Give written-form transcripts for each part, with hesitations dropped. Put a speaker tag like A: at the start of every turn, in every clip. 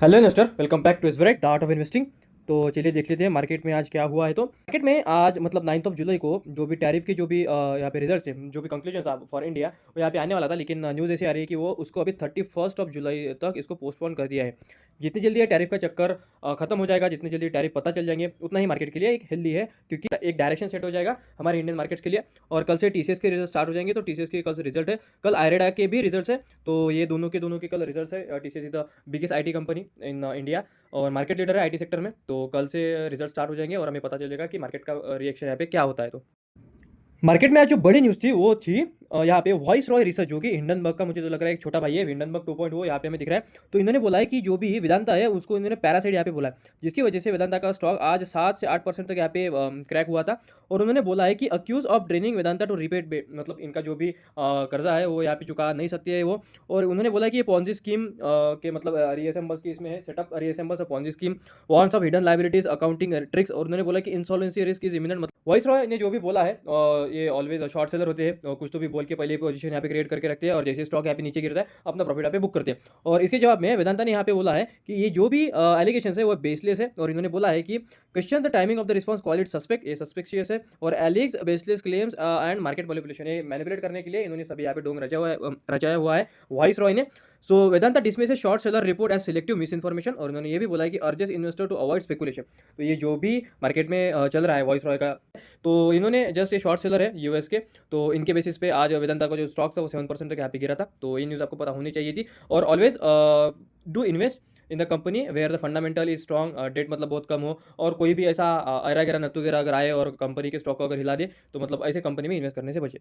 A: Hello investor, welcome back to इस the art of investing. तो चलिए देख लेते हैं मार्केट में आज क्या हुआ है। तो मार्केट में आज मतलब 9 जुलाई को जो भी टैरिफ के जो भी यहाँ पे रिजल्ट है, जो भी कंक्लूजन था फॉर इंडिया, वो यहाँ पे आने वाला था। लेकिन न्यूज़ ऐसी आ रही है कि वो उसको अभी 31 जुलाई तक इसको पोस्टपोन कर दिया है। जितनी जल्दी ये टैरिफ का चक्कर खत्म हो जाएगा, जितनी जल्दी टैरिफ पता चल जाएंगे, उतना ही मार्केट के लिए एक हेल्दी है, क्योंकि एक डायरेक्शन सेट हो जाएगा हमारे इंडियन मार्केट्स के लिए। और कल से टीसीएस के रिजल्ट स्टार्ट हो जाएंगे। तो टीसीएस के कल से रिजल्ट है, कल आयरेडा के भी रिजल्ट है। तो ये दोनों के कल रिजल्ट है। TCS is the biggest IT company in India और मार्केट लीडर है आईटी सेक्टर में। तो कल से रिजल्ट स्टार्ट हो जाएंगे और हमें पता चलेगा कि मार्केट का रिएक्शन यहाँ पे क्या होता है। तो मार्केट में आज जो बड़ी न्यूज़ थी वो थी यहाँ पे वॉइस रॉय रिसर्च, जो कि हिंडनबर्ग का मुझे तो लग रहा है एक छोटा भाई है। हिंडनबर्ग 2.0 यहाँ पे हमें दिख रहा है। तो इन्होंने बोला है कि जो भी वेदांता है उसको इन्होंने पैरासाइड यहाँ पे बोला है, जिसकी वजह से वेदांता का स्टॉक आज 7 से 8% तक यहाँ पे क्रैक हुआ था। और उन्होंने बोला है कि accuse of draining Vedanta to repay, मतलब इनका जो भी कर्जा है वो यहाँ पे चुका नहीं सकती है वो। और उन्होंने बोला कि ये पॉन्जी स्कीम के मतलब रीअसेंबल्स की इसमें है setup, resembles of Ponzi scheme, wants of hidden liabilities, accounting tricks. और उन्होंने बोला कि insolvency risk is imminent. Viceroy ने जो भी बोला है, ये ऑलवेज शॉर्ट सेलर होते हैं, कुछ तो भी बोल के पहले पोजीशन यहाँ पे क्रिएट करके रखते हैं और जैसे स्टॉक यहाँ पे नीचे गिरता है अपना प्रॉफिट यहाँ पे बुक करते हैं। और इसके जवाब में वेदांता ने यहाँ पे बोला है कि ये जो भी एलिगेशन है वो बेसलेस है। और इन्होंने बोला है कि question the timing of the response, call it suspect, ये सस्पेक्शियस है। और alleges baseless claims and market manipulation, ये मैनिपुलेट करने के लिए इन्होंने सभी यहाँ पे डोंग रचाया हुआ है वॉइस रॉय ने। So Vedanta dismiss a short seller report as selective misinformation. और उन्होंने ये भी बोला है कि urges investor to avoid speculation. तो ये जो भी मार्केट में चल रहा है वॉइस रॉय का, तो इन्होंने जस्ट ये शॉर्ट सेलर है यूएस के। तो इनके बेसिस पे आज वेदांता का जो स्टॉक था वो 7% तक यहाँ पे गिरा था। तो ये न्यूज़ आपको पता होनी चाहिए थी। और always do invest in the company where the fundamental is strong, debt मतलब बहुत कम हो, और कोई भी ऐसा अरा गिरा नत्तू गिरा अगर आए और कंपनी के स्टॉक को अगर हिला दे, तो मतलब ऐसे कंपनी में इन्वेस्ट करने से बचे।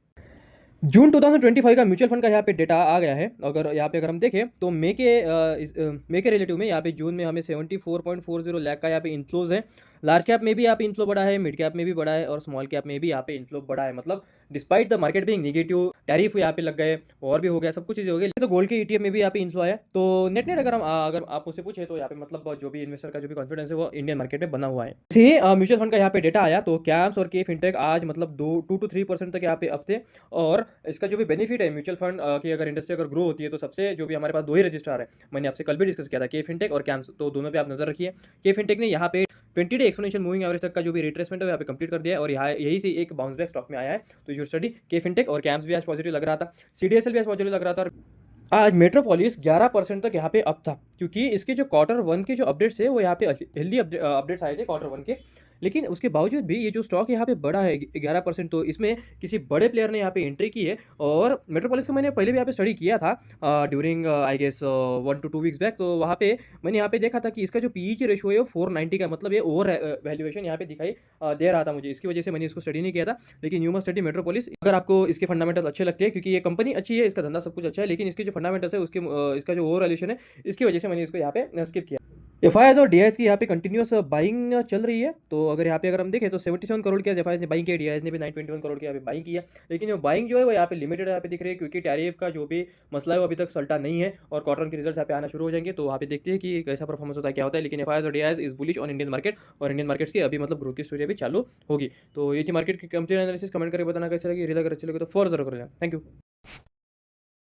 A: जून 2025 का म्यूचुअल फंड का यहाँ पे डेटा आ गया है। अगर हम देखें तो मई के रिलेटिव में यहाँ पे जून में हमें 74.40 लाख का यहाँ पे इन्फ्लोज है। लार्ज कैप में भी यहाँ पे इन्फ्लो बढ़ा है, मिड कैप में भी बढ़ा है और स्मॉल कैप में भी यहाँ पे इन्फ्लो बढ़ा है। मतलब despite the market being negative, tariff यहाँ पे लग गए और भी हो गया, सब कुछ चीज़ें हो गई। तो गोल्ड के ईटीएफ में भी यहाँ पे इन्फ्लो आया। तो नेट नेट अगर आप मुझसे पूछे तो यहाँ पे मतलब जो भी इन्वेस्टर का जो भी कॉन्फिडेंस है वो इंडियन मार्केट में बना हुआ है। इसी म्यूचुअल फंड का यहाँ पे डेटा आया तो कैम्स और के फिनटेक आज मतलब 2 to 3% तक यहाँ पे हफ्ते। और इसका जो भी बेनिफिट है म्यूचुअल फंड की, अगर इंडस्ट्री अगर ग्रो होती है तो सबसे जो भी हमारे पास दो ही रजिस्ट्रार है, मैंने आपसे कल भी डिस्कस किया था, के फिनटेक और कैम्स। तो दोनों पे आप नजर रखिए। के फिनटेक ने यहाँ पे 20 डे एक्सपोनेंशियल मूविंग एवरेज तक का जो भी रिट्रेसमेंट है यहाँ पे कंप्लीट कर दिया है और यहाँ यही से एक बाउंस बैक स्टॉक में आया है। तो यू स्टडी के फिनटेक। और कैम्स भी आज पॉजिटिव लग रहा था, सीडीएसएल भी आज पॉजिटिव लग रहा था। और आज मेट्रोपोलिस 11% तक यहाँ पे अप था, क्योंकि इसके जो Q1 के जो अपडेट्स है वो यहाँ पे हेल्दी अपडेट्स आए थे Q1 के। लेकिन उसके बावजूद भी ये जो स्टॉक यहाँ पे बढ़ा है 11%, तो इसमें किसी बड़े प्लेयर ने यहाँ पे एंट्री की है। और मेट्रोपोलिस को मैंने पहले भी यहाँ पे स्टडी किया था during I guess 1 to 2 weeks back. तो वहाँ पे मैंने यहाँ पे देखा था कि इसका जो पीई की रेशियो है वो 490 का, मतलब ये ओवर वैल्यूएशन यहाँ पे दिखाई दे रहा था मुझे। इसकी वजह से मैंने इसको स्टडी नहीं किया था। लेकिन यू मस्ट स्टडी मेट्रोपोलिस अगर आपको इसके फंडामेंटल्स अच्छे लगते हैं, क्योंकि ये कंपनी अच्छी है, इसका धंधा सब कुछ अच्छा है, लेकिन इसके जो फंडामेंटल्स है उसके इसका जो ओवर वैल्यूएशन है, इसकी वजह से मैंने इसको यहाँ पे स्किप किया। एफआईआईज और डीआईएस की यहाँ पे कंटिन्यूस बाइंग चल रही है। तो अगर यहाँ पे अगर हम देखें तो 77 करोड़ की एफआईआईज ने बाइंग किया, डीआईएस ने भी 921 करोड़ की यहाँ पे बाइंग किया। लेकिन जो बाइंग जो है वो यहाँ पे लिमिटेड यहाँ पे दिख रही है, क्योंकि टैरिफ का जो भी मसला है वो अभी तक सल्टा नहीं है और क्वार्टर के रिजल्ट यहाँ पे आना शुरू हो जाएंगे। तो वहाँ पे देखते हैं कि कैसा परफॉर्मेंस होता है, क्या होता है। लेकिन एफआईआईज और DIIs is bullish on Indian market और इंडियन मार्केट्स की अभी मतलब ग्रोथ की स्टोरी अभी चालू होगी। तो ये थी मार्केट की कंप्लीट एनालिसिस। कमेंट करके बताना कैसे लगी, रील अगर अच्छी लगी तो फॉर जरूर करें। Thank you.